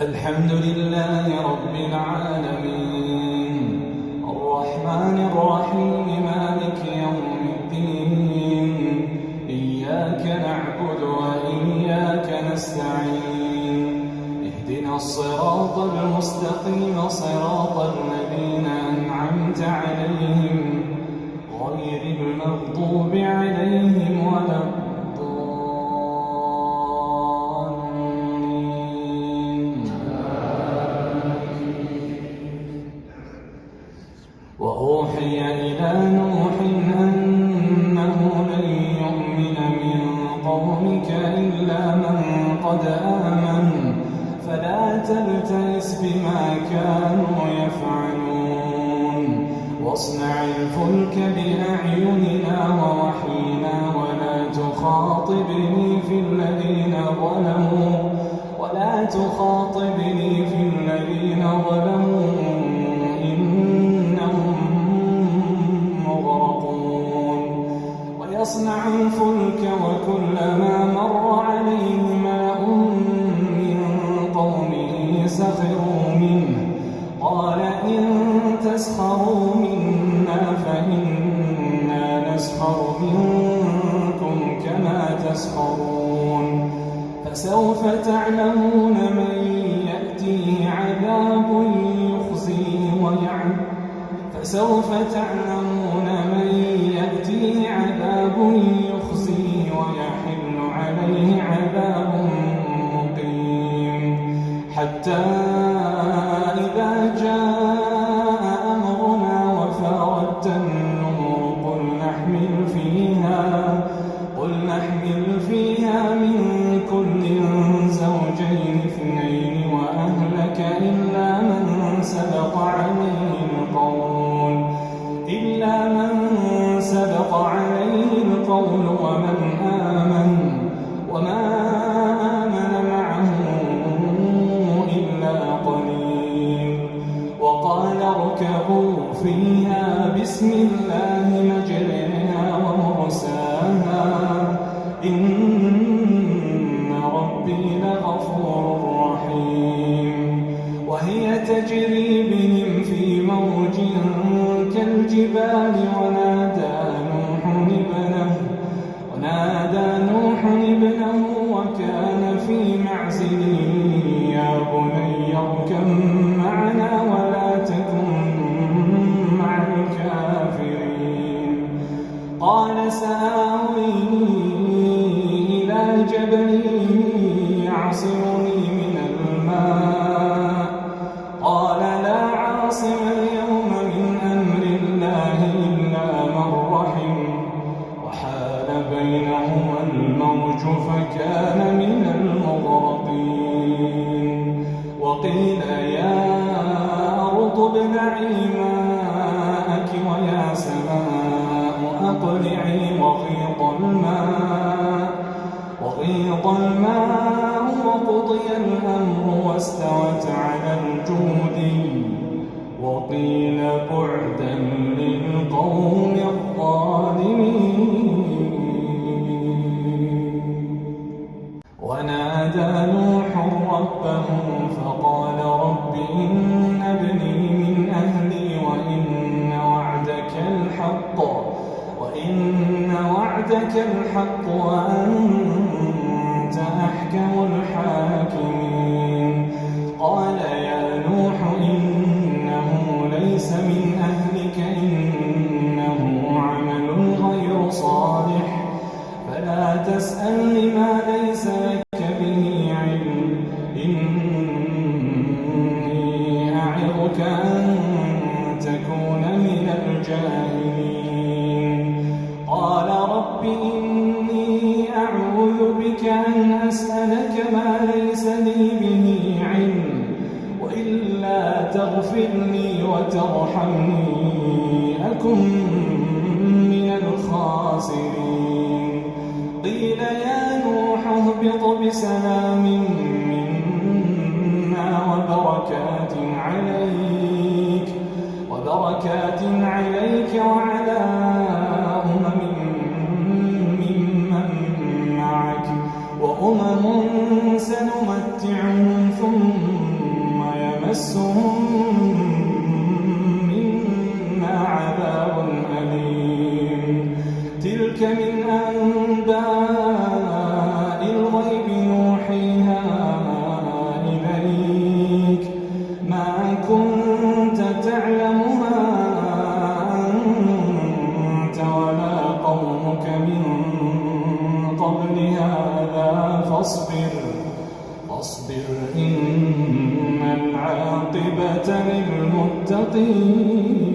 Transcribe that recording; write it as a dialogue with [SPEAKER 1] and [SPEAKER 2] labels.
[SPEAKER 1] الحمد لله رب العالمين الرحمن الرحيم مالك يوم الدين إياك نعبد وإياك نستعين اهدنا الصراط المستقيم صراط الذين أنعمت عليهم غير المغضوب عليهم ولا وأوحي إلى نوح أنه لن يؤمن من قومك إلا من قد آمن فلا تبتئس بما كانوا يفعلون واصنع الفلك بأعيننا ووحينا ولا تخاطبني في الذين ظلموا يصنع الفلك وكلما مر عليه ملأ من قومه سخروا منه قال إن تسخروا منا فإنا نسخر منكم كما تسخرون فسوف تعلمون من يأتيه عذاب يخزيه ويحل عليه عذاب مقيم حتى إذا جاء أمرنا وفارت النور قل نحمل فيها من كل زوجين اثنين وأهلك إلا من سبق عليه القول وما آمن معه إلا قليل وقال اركبوا فيها بسم الله مجريها ومرساها إن ربي لغفور رحيم وهي تجري بهم في موج كالجبال ونادى نوح ابنه وكان في معزل يا بني اركب معنا ولا تكن مع الكافرين قال سآوي إلى جبل يعصمني من الماء قال لا عاصم اليوم من أمر الله إلا من رحم وحال بينهما الموج فكان من المغرقين وقيل يا أرض ابلعي ماءك ويا سماء أقلعي وغيض الماء وقضي الأمر واستوت على الجود وقيل بعدا للقوم الظالمين ونادى نوح ربه فقال رب إن ابني من أهلي وإن وعدك الحق وأنت أحكم الحاكمين قال يا نوح إنه ليس من أهلك إنه عمل غير صالح فلا تسألني ما ليس لك به علم إني أعظك أن تكون من الجاهلين قال رب إني أعوذ بك أن أسألك ما ليس لي به علم وإلا تغفر لي وترحمني أكن من الخاسرين قيل يا نوح اهبط بسلام منا وبركات عليك وعلى أمم ممن معك وأمم سنمتعهم ثم يمسهم منا عذاب أليم تلك من أنباء الغيب نوحيها إليك ما كنت تعلمها أنت ولا قومك من قبل هذا فاصبر إن العاقبة للمتقين.